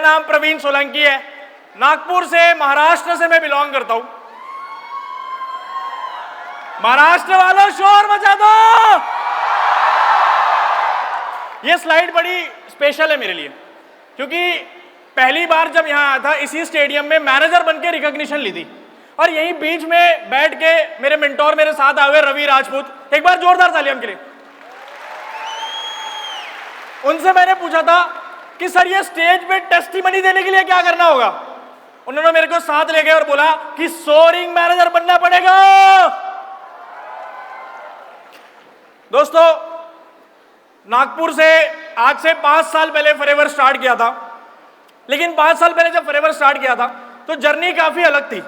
नाम प्रवीण सोलंकी है, नागपुर से, महाराष्ट्र से मैं बिलोंग करता हूं। महाराष्ट्र वालों शोर मचा दो। ये स्लाइड बड़ी स्पेशल है मेरे लिए, क्योंकि पहली बार जब यहां आया था इसी स्टेडियम में मैनेजर बनके रिकॉग्निशन ली थी, और यहीं बीच में बैठ के मेरे मेंटोर मेरे साथ आए हुए रवि राजपूत, एक बार जोरदार तालियां के लिए। उनसे मैंने पूछा था कि सर ये स्टेज पे टेस्टिमनी देने के लिए क्या करना होगा। उन्होंने मेरे को साथ ले गए और बोला कि सोरिंग मैनेजर बनना पड़ेगा। दोस्तों, नागपुर से आज से 5 साल पहले फॉरएवर स्टार्ट किया था, लेकिन 5 साल पहले जब फॉरएवर स्टार्ट किया था तो जर्नी काफी अलग थी।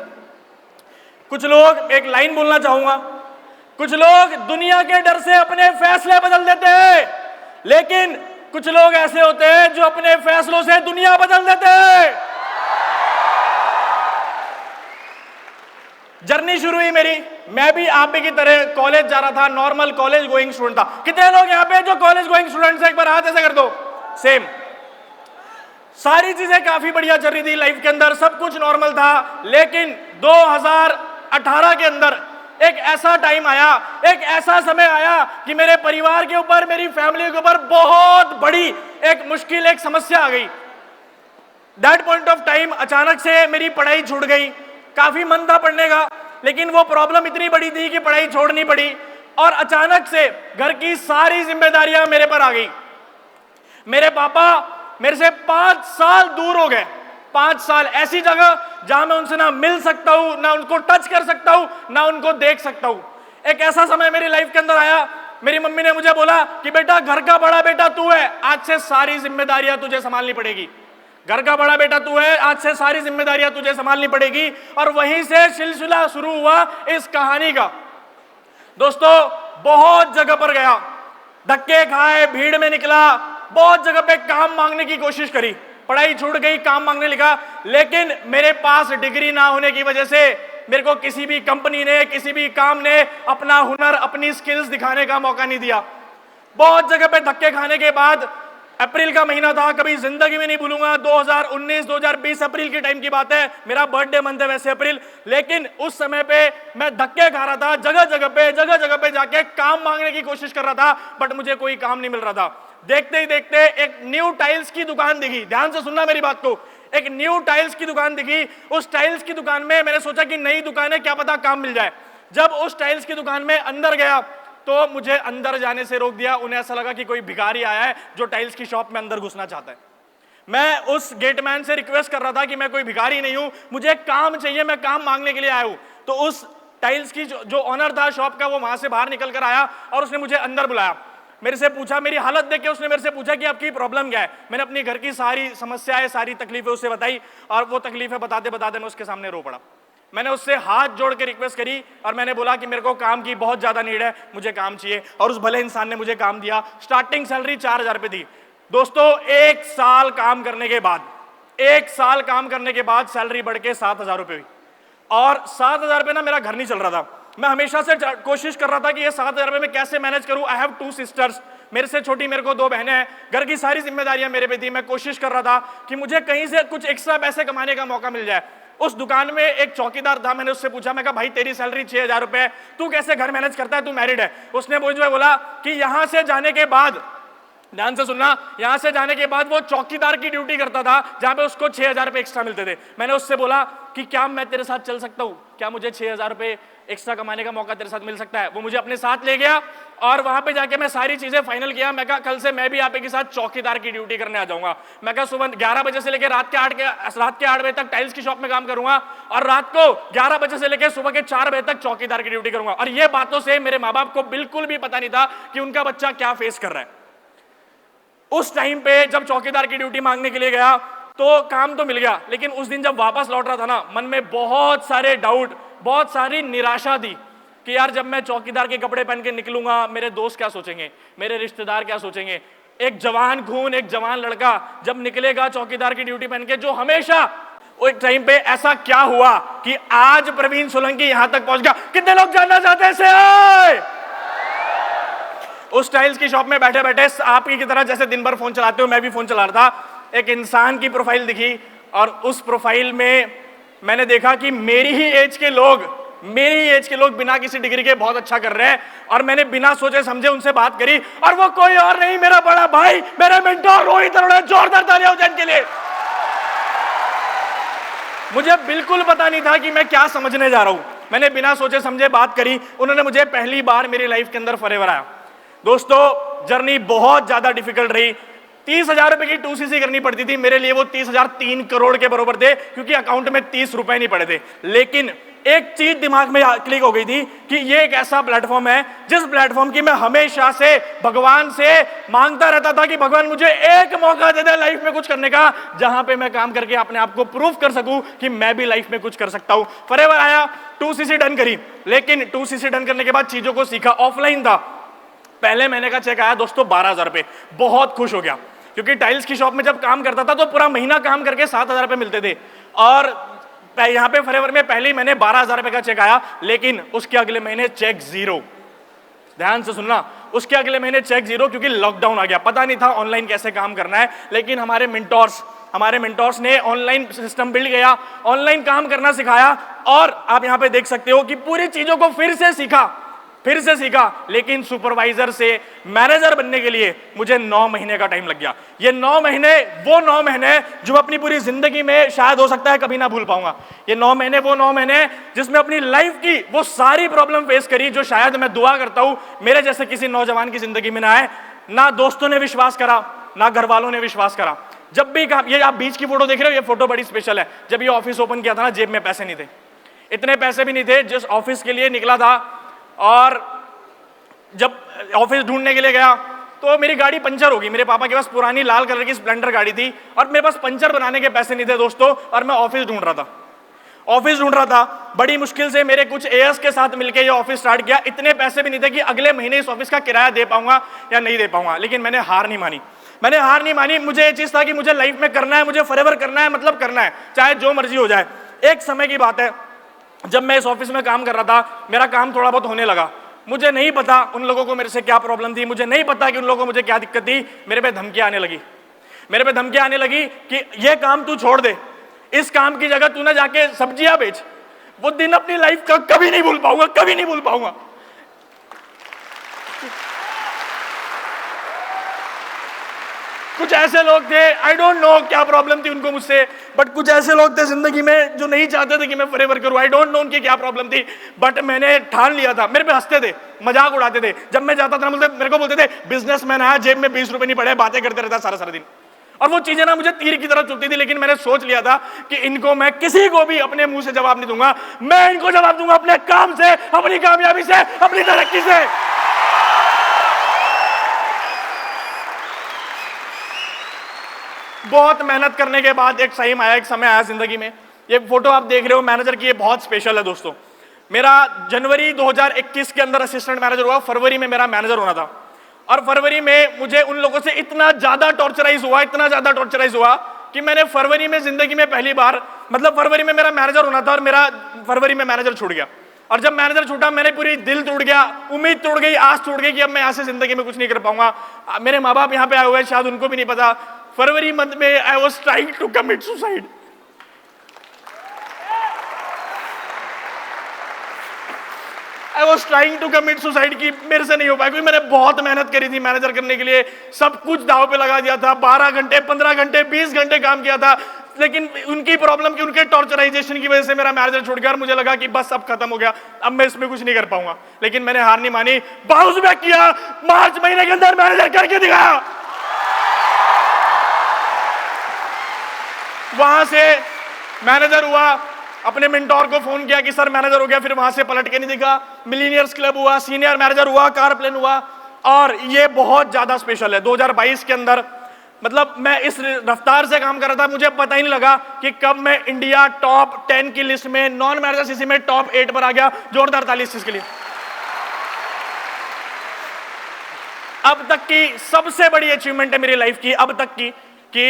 कुछ लोग, एक लाइन बोलना चाहूंगा, कुछ लोग दुनिया के डर से अपने फैसले बदल देते हैं, लेकिन कुछ लोग ऐसे होते हैं जो अपने फैसलों से दुनिया बदल देते हैं। जर्नी शुरू हुई मेरी, मैं भी आप ही की तरह कॉलेज जा रहा था, नॉर्मल कॉलेज गोइंग स्टूडेंट था। कितने लोग यहाँ पे जो कॉलेज गोइंग स्टूडेंट्स हैं, एक बार हाथ ऐसे कर दो। सेम, सारी चीजें काफी बढ़िया चल रही थी लाइफ के अंदर, सब कुछ नॉर्मल था। लेकिन 2018 के अंदर एक ऐसा टाइम आया, एक ऐसा समय आया कि मेरे परिवार के ऊपर, मेरी फैमिली के ऊपर बहुत बड़ी एक मुश्किल, एक समस्या आ गई। दैट पॉइंट ऑफ टाइम अचानक से मेरी पढ़ाई छूट गई। काफी मन था पढ़ने का, लेकिन वो प्रॉब्लम इतनी बड़ी थी कि पढ़ाई छोड़नी पड़ी, और अचानक से घर की सारी जिम्मेदारियां मेरे पर आ गई। मेरे पापा मेरे से 5 साल दूर हो गए। 5 साल ऐसी जगह जहां मैं उनसे ना मिल सकता हूं, ना उनको टच कर सकता हूं, ना उनको देख सकता हूं। एक ऐसा समय मेरी लाइफ के अंदर आया, मेरी मम्मी ने मुझे बोला कि बेटा, घर का बड़ा बेटा तू है, आज से सारी जिम्मेदारियां तुझे संभालनी पड़ेगी। घर का बड़ा बेटा तू है, आज से सारी जिम्मेदारियां तुझे संभालनी पड़ेगी। और वहीं से सिलसिला शुरू हुआ इस कहानी का। दोस्तों, बहुत जगह पर गया, धक्के खाए, भीड़ में निकला, बहुत जगह पे काम मांगने की कोशिश करी, पढ़ाई छूट गई, काम मांगने लगा। लेकिन मेरे पास डिग्री ना होने की वजह से मेरे को किसी भी कंपनी ने, किसी भी काम ने अपना हुनर, अपनी स्किल्स दिखाने का मौका नहीं दिया। बहुत जगह पे धक्के खाने के बाद अप्रैल का महीना था, कभी जिंदगी में नहीं भूलूंगा, 2019-2020 अप्रैल की टाइम की बात है। मेरा बर्थडे मंथ है वैसे अप्रैल, लेकिन उस समय पे मैं धक्के खा रहा था, जगह जगह पे जाके काम मांगने की कोशिश कर रहा था, बट मुझे कोई काम नहीं मिल रहा था। देखते ही देखते एक न्यू टाइल्स की दुकान दिखी। ध्यान से सुनना मेरी बात को, एक न्यू टाइल्स की दुकान दिखी। उस टाइल्स की दुकान में मैंने सोचा कि नई दुकान है, क्या पता काम मिल जाए। जब उस टाइल्स की दुकान में अंदर गया तो मुझे अंदर जाने से रोक दिया। उन्हें ऐसा लगा कि कोई भिखारी आया है जो टाइल्स की शॉप में अंदर घुसना चाहता है। मैं उस गेटमैन से रिक्वेस्ट कर रहा था कि मैं कोई भिखारी नहीं हूं, मुझे काम चाहिए, मैं काम मांगने के लिए आया हूं। तो उस टाइल्स की जो ऑनर था शॉप का, वो वहां से बाहर निकल कर आया और उसने मुझे अंदर बुलाया। मेरे से पूछा, मेरी हालत देख के उसने मेरे से पूछा कि आपकी प्रॉब्लम क्या है। मैंने अपनी घर की सारी समस्याएं, सारी तकलीफें उससे बताई, और वो तकलीफें बताते बताते मैं उसके सामने रो पड़ा। मैंने उससे हाथ जोड़ के रिक्वेस्ट करी और मैंने बोला कि मेरे को काम की बहुत ज्यादा नीड है, मुझे काम चाहिए। और उस भले इंसान ने मुझे काम दिया। स्टार्टिंग सैलरी 4000 रुपए थी। दोस्तों, 1 साल काम करने के बाद सैलरी बढ़ के 7000 रुपए हुई। और 7000 रुपए ना मेरा घर नहीं चल रहा था। मैं हमेशा से कोशिश कर रहा था कि ये 7000 रुपए में कैसे मैनेज करूं। आई हैव 2 सिस्टर्स, मेरे से छोटी मेरे को 2 बहनें हैं, घर की सारी जिम्मेदारियां मेरे पे थी। मैं कोशिश कर रहा था कि मुझे कहीं से कुछ एक्स्ट्रा पैसे कमाने का मौका मिल जाए। उस दुकान में एक चौकीदार था, मैंने उससे पूछा, मैं कहा भाई तेरी सैलरी 6000 रुपए है, तू कैसे घर मैनेज करता है, तू मैरिड है? उसने मुझे बोला कि यहां से जाने के बाद, ध्यान से सुनना, यहां से जाने के बाद वो चौकीदार की ड्यूटी करता था जहां पे उसको 6000 रुपए एक्स्ट्रा मिलते थे। मैंने उससे बोला कि क्या मैं तेरे साथ चल सकता हूं, क्या मुझे 6000 रुपए एक्स्ट्रा कमाने का मौका तेरे साथ मिल सकता है? वो मुझे अपने साथ ले गया और वहां पे जाके मैं सारी चीजें फाइनल किया। मैं कहा कल से मैं भी आप के साथ चौकीदार की ड्यूटी करने आ जाऊंगा। मैं कहा सुबह 11 बजे से लेकर रात के 8 बजे तक टाइल्स की शॉप में काम करूंगा और रात को 11 बजे से लेकर सुबह के 4 बजे तक चौकीदार की ड्यूटी करूंगा। और ये बातों से मेरे माँ बाप को बिल्कुल भी पता नहीं था कि उनका बच्चा क्या फेस कर रहा है। उस टाइम पे जब चौकीदार की ड्यूटी मांगने के लिए गया तो काम तो मिल गया, लेकिन उस दिन जब वापस लौट रहा था ना, मन में बहुत सारे डाउट, बहुत सारी निराशा थी कि यार जब मैं चौकीदार के कपड़े पहन के निकलूंगा, मेरे दोस्त क्या सोचेंगे, मेरे रिश्तेदार क्या सोचेंगे। एक जवान खून, एक जवान लड़का जब निकलेगा चौकीदार की ड्यूटी पहन के, जो हमेशा वो एक टाइम पे ऐसा क्या हुआ कि आज प्रवीण सोलंकी यहां तक पहुंच गया। कितने लोग जानना चाहते हैं इसे? उस टाइल्स की शॉप में बैठे बैठे आप की तरह जैसे दिन भर फोन चलाते हो, मैं भी फोन चला रहा था। एक इंसान की प्रोफाइल दिखी और उस प्रोफाइल में मैंने देखा कि मेरी ही एज के लोग बिना किसी डिग्री के बहुत अच्छा कर रहे हैं, और मैंने बिना सोचे समझे उनसे बात करी, और वो कोई और नहीं, मेरा बड़ा भाई, मेरा मेंटर रोहित अरोड़ा। जोरदार तालियां हो जाए इनके लिए। मुझे बिल्कुल पता नहीं था कि मैं क्या समझने जा रहा हूं, मैंने बिना सोचे समझे बात करी, उन्होंने मुझे पहली बार मेरी लाइफ के अंदर फॉरएवर आया। दोस्तों जर्नी बहुत ज्यादा डिफिकल्ट रही। 30,000 रुपए की 2cc करनी पड़ती थी, मेरे लिए वो 30,000 3 करोड़ के बराबर थे, क्योंकि अकाउंट में 30 रुपए नहीं पड़े थे। लेकिन एक चीज दिमाग में क्लिक हो गई थी कि ये एक ऐसा प्लेटफॉर्म है जिस प्लेटफॉर्म की मैं हमेशा से भगवान से मांगता रहता था कि भगवान मुझे एक मौका दे दे लाइफ में कुछ करने का, जहां पे मैं काम करके अपने आप को प्रूव कर सकूं कि मैं भी लाइफ में कुछ कर सकता हूं। फॉरएवर आया, 2cc डन करी, लेकिन 2cc डन करने के बाद चीजों को सीखा। ऑफलाइन था, पहले महीने का चेक आया दोस्तों 12,000 रुपए, बहुत खुश हो गया, क्योंकि टाइल्स की शॉप में जब काम करता था तो पूरा महीना काम करके 7,000 रुपए मिलते थे, और यहां पे फॉरएवर में पहले महीने 12,000 रुपए का चेक आया, लेकिन उसके अगले महीने चेक जीरो। ध्यान से सुनना, उसके अगले महीने चेक जीरो, क्योंकि लॉकडाउन आ गया, पता नहीं था ऑनलाइन कैसे काम करना है। लेकिन हमारे मेंटोर्स ने ऑनलाइन सिस्टम बिल्ड किया, ऑनलाइन काम करना सिखाया, और आप यहां पे देख सकते हो कि पूरी चीजों को फिर से सीखा। लेकिन सुपरवाइजर से मैनेजर बनने के लिए मुझे 9 महीने का टाइम लग गया। ये 9 महीने वो 9 महीने जो अपनी पूरी जिंदगी में शायद हो सकता है कभी ना भूल पाऊंगा। ये 9 महीने वो 9 महीने जिसमें अपनी लाइफ की वो सारी प्रॉब्लम फेस करी जो शायद मैं दुआ करता हूं मेरे जैसे किसी नौजवान की जिंदगी में ना आए। ना दोस्तों ने विश्वास करा, ना घर वालों ने विश्वास करा। जब भी काम, ये आप बीच की फोटो देख रहे हो, ये फोटो बड़ी स्पेशल है। जब ये ऑफिस ओपन किया था ना, जेब में पैसे नहीं थे, इतने पैसे भी नहीं थे। जिस ऑफिस के लिए निकला था, और जब ऑफिस ढूंढने के लिए गया तो मेरी गाड़ी पंचर हो गई। मेरे पापा के पास पुरानी लाल कलर की स्प्लेंडर गाड़ी थी, और मेरे पास पंचर बनाने के पैसे नहीं थे दोस्तों, और मैं ऑफिस ढूंढ रहा था। बड़ी मुश्किल से मेरे कुछ एएस के साथ मिलकर ये ऑफिस स्टार्ट किया। इतने पैसे भी नहीं थे कि अगले महीने इस ऑफिस का किराया दे पाऊंगा या नहीं दे पाऊंगा, लेकिन मैंने हार नहीं मानी। मुझे ये चीज था कि मुझे लाइफ में करना है, मुझे फॉरएवर करना है, मतलब करना है, चाहे जो मर्जी हो जाए। एक समय की बात है, जब मैं इस ऑफिस में काम कर रहा था, मेरा काम थोड़ा बहुत होने लगा। मुझे नहीं पता उन लोगों को मेरे से क्या प्रॉब्लम थी, मुझे नहीं पता कि उन लोगों को मुझे क्या दिक्कत थी। मेरे पे धमकियां आने लगी कि ये काम तू छोड़ दे, इस काम की जगह तू ना जाके सब्जियां बेच। वो दिन अपनी लाइफ का कभी नहीं भूल पाऊंगा। कुछ ऐसे लोग थे, आई डोंट नो क्या प्रॉब्लम थी उनको मुझसे, बट कुछ ऐसे लोग थे जिंदगी में जो नहीं चाहते थे कि मैं फॉरएवर करूं। आई डोंट नो उनकी क्या प्रॉब्लम थी, बट मैंने ठान लिया था। मेरे पे हंसते थे, मजाक उड़ाते थे। जब मैं जाता था मेरे को बोलते थे बिजनेसमैन आया, जेब में 20 रुपए नहीं पड़े, बातें करते रहता सारा दिन। और वो चीजें ना मुझे तीर की तरह चुभती थी, लेकिन मैंने सोच लिया था कि इनको मैं किसी को भी अपने मुंह से जवाब नहीं दूंगा। मैं इनको जवाब दूंगा अपने काम से, अपनी कामयाबी से, अपनी तरक्की से। बहुत मेहनत करने के बाद एक समय आया जिंदगी में। ये फोटो आप देख रहे हो मैनेजर की, ये बहुत स्पेशल है दोस्तों। मेरा जनवरी 2021 के अंदर असिस्टेंट मैनेजर हुआ, फरवरी में मेरा मैनेजर होना था। और फरवरी में मुझे उन लोगों से इतना ज्यादा टॉर्चराइज हुआ कि मैंने फरवरी में जिंदगी में पहली बार, मतलब फरवरी में मेरा मैनेजर होना था और मेरा फरवरी में मैनेजर छूट गया। और जब मैनेजर छूटा, मेरे पूरी दिल टूट गया, उम्मीद टूट गई, आस टूट गई कि अब मैं यहाँ से जिंदगी में कुछ नहीं कर पाऊंगा। मेरे माँ बाप यहाँ पे आए हुए, शायद उनको भी नहीं पता। फरवरी मंथ में I was trying to commit suicide. की मेरे से नहीं हो पाया, क्योंकि मैंने बहुत मेहनत करी थी मैनेजर करने के लिए, सब कुछ दाव पे लगा दिया था। 12 घंटे, 15 घंटे, 20 घंटे काम किया था, लेकिन उनकी प्रॉब्लम की, उनके टॉर्चराइजेशन की वजह से मेरा मैनेजर छूट गया। और मुझे लगा कि बस अब खत्म हो गया, अब मैं इसमें कुछ नहीं कर पाऊंगा। लेकिन मैंने हार नहीं मानी, बाउंस बैक किया, मार्च महीने के अंदर मैनेजर करके दिखाया। वहां से मैनेजर हुआ, अपने मेंटोर को फोन किया कि सर मैनेजर हो गया, फिर वहां से पलट के नहीं दिखा। मिलीनियर्स क्लब हुआ, सीनियर मैनेजर हुआ, कार प्लेन हुआ। और ये बहुत ज्यादा स्पेशल है। 2022 के अंदर, मतलब मैं इस रफ्तार से काम कर रहा था, मुझे पता ही नहीं लगा कि कब मैं इंडिया टॉप 10 की लिस्ट में, नॉन मैनेजर सीसी में टॉप 8 पर आ गया। जोरदार ताली इस चीज के लिए। अब तक की सबसे बड़ी अचीवमेंट है मेरी लाइफ की, अब तक की, कि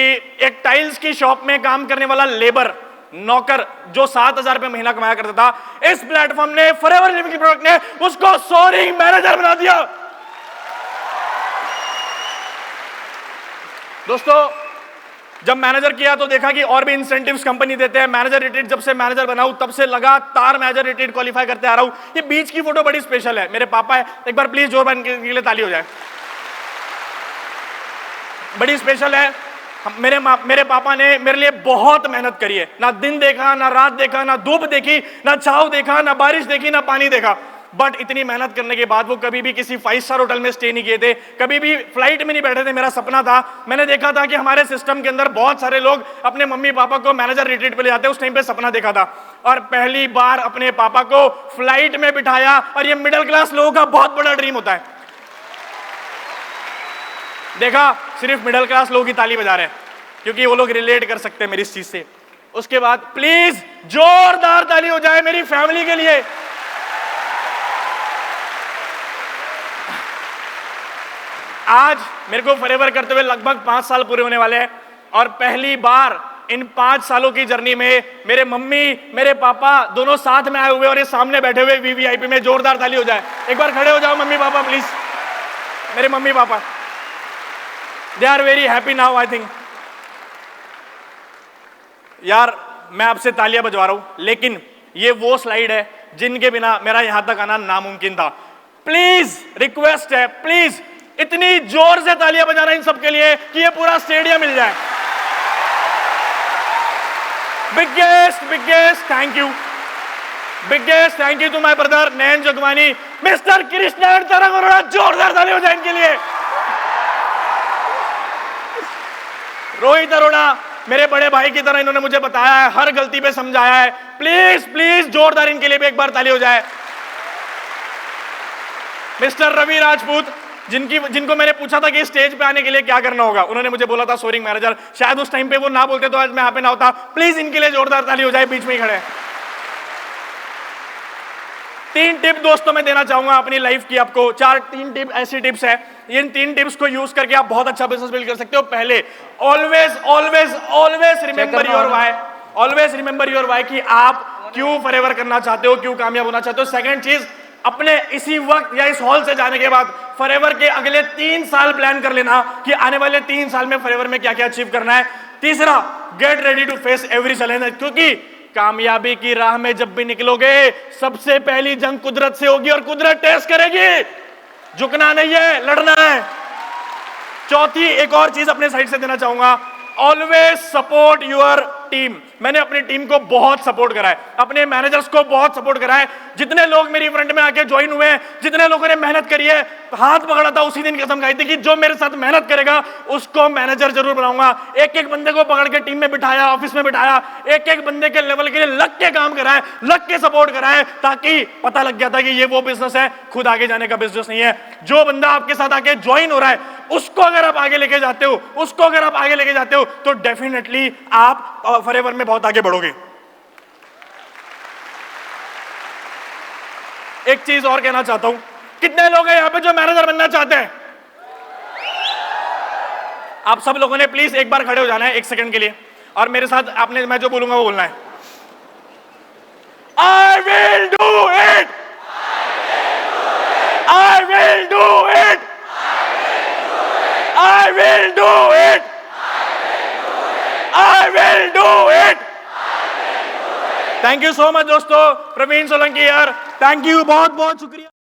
एक टाइल्स की शॉप में काम करने वाला लेबर, नौकर, जो 7,000 रुपए महीना कमाया करता था, इस प्लेटफॉर्म ने, फॉरएवर लिविंग की प्रोडक्ट ने उसको सोअरिंग मैनेजर बना दिया। दोस्तों जब मैनेजर किया तो देखा कि और भी इंसेंटिव्स कंपनी देते हैं। मैनेजर रिट्रीट, जब से मैनेजर बना हूं तब से लगातार मैनेजर रिट्रीट क्वालिफाई करते आ रहा हूं। ये बीच की फोटो बड़ी स्पेशल है, मेरे पापा है, एक बार प्लीज जोर के लिए ताली हो जाए। बड़ी स्पेशल है। मेरे पापा ने मेरे लिए बहुत मेहनत करी है, ना दिन देखा, ना रात देखा, ना धूप देखी, ना छाव देखा, ना बारिश देखी, ना पानी देखा। बट इतनी मेहनत करने के बाद वो कभी भी किसी 5 स्टार होटल में स्टे नहीं किए थे, कभी भी फ्लाइट में नहीं बैठे थे। मेरा सपना था, मैंने देखा था कि हमारे सिस्टम के अंदर बहुत सारे लोग अपने मम्मी पापा को मैनेजर रिट्रीट पे ले जाते हैं। उस टाइम पे सपना देखा था और पहली बार अपने पापा को फ्लाइट में बिठाया। और ये मिडिल क्लास लोगों का बहुत बड़ा ड्रीम होता है। देखा, सिर्फ मिडिल क्लास लोग ही ताली बजा रहे हैं क्योंकि वो लोग रिलेट कर सकते हैं मेरी इस चीज से। उसके बाद प्लीज जोरदार ताली हो जाए मेरी फैमिली के लिए। आज मेरे को फॉरएवर करते हुए लगभग 5 साल पूरे होने वाले हैं और पहली बार इन 5 सालों की जर्नी में मेरे मम्मी मेरे पापा दोनों साथ में आए हुए और ये सामने बैठे हुए वीवीआईपी में। जोरदार ताली हो जाए। एक बार खड़े हो जाओ मम्मी पापा प्लीज। मेरे मम्मी पापा they are very happy now I think. यार मैं आपसे तालियां बजवा रहा हूं, लेकिन ये वो स्लाइड है जिनके बिना मेरा यहां तक आना नामुमकिन था। प्लीज रिक्वेस्ट है, प्लीज इतनी जोर से तालियां बजाना इन सबके लिए कि ये पूरा स्टेडियम मिल जाए। Biggest thank you, biggest thank you to my brother Nayan Jagwani, mister Krishna Tarang Arora. जोरदार ताली हो जाए इनके लिए। रोहित अरोड़ा मेरे बड़े भाई की तरह इन्होंने मुझे बताया है, हर गलती पे समझाया है। प्लीज प्लीज जोरदार इनके लिए भी एक बार ताली हो जाए। मिस्टर रवि राजपूत, जिनको मैंने पूछा था कि स्टेज पे आने के लिए क्या करना होगा, उन्होंने मुझे बोला था सोरिंग मैनेजर। शायद उस टाइम पे वो ना बोलते तो आज मैं यहाँ पे ना होता। प्लीज इनके लिए जोरदार ताली हो जाए, बीच में ही खड़े। 3 टिप दोस्तों मैं देना चाहूंगा अपनी लाइफ की आपको। 3 टिप ऐसी टिप्स है, इन 3 टिप्स को यूज करके आप बहुत अच्छा बिजनेस बिल्ड कर सकते हो। पहले, always always always remember your why. Always remember your why कि आप क्यों फॉरएवर करना चाहते हो, क्यों कामयाब होना चाहते हो। सेकंड चीज, अपने इसी वक्त या इस हॉल से जाने के बाद फॉरएवर के अगले 3 साल प्लान कर लेना कि आने वाले 3 साल में फॉरएवर में क्या क्या अचीव करना है। तीसरा, get ready to face every challenge, क्योंकि कामयाबी की राह में जब भी निकलोगे सबसे पहली जंग कुदरत से होगी और कुदरत टेस्ट करेगी। झुकना नहीं है, लड़ना है। चौथी एक और चीज अपने साइड से देना चाहूंगा, ऑलवेज सपोर्ट योर टीम। मैंने अपनी टीम को बहुत सपोर्ट करा है, अपने मैनेजर्स को बहुत सपोर्ट करा है। जितने लोग मेरी फ्रंट में आके ज्वाइन हुए हैं, जितने लोगों ने मेहनत करी है, हाथ पकड़ा था उसी दिन कसम खाई थी कि जो मेरे साथ मेहनत करेगा उसको मैनेजर जरूर बनाऊंगा। एक एक बंदे को पकड़ के टीम में बिठाया, ऑफिस में बिठाया, एक एक बंदे के लेवल के लिए लग के काम कराए, लग के सपोर्ट कराए, ताकि पता लग गया था कि ये वो बिजनेस है, खुद आगे जाने का बिजनेस नहीं है। जो बंदा आपके साथ आके ज्वाइन हो रहा है उसको अगर आप आगे लेके जाते हो, उसको अगर आप आगे लेके जाते हो तो डेफिनेटली आप फॉरएवर में बहुत आगे बढ़ोगे। एक चीज और कहना चाहता हूं, कितने लोग हैं यहां पे जो मैनेजर बनना चाहते हैं? आप सब लोगों ने प्लीज एक बार खड़े हो जाना है 1 सेकंड के लिए और मेरे साथ आपने, मैं जो बोलूंगा वो बोलना है। I will do it! I will do it! I will do it! I will do it! Thank you so much दोस्तों। प्रवीण सोलंकी यार, थैंक यू, बहुत बहुत शुक्रिया।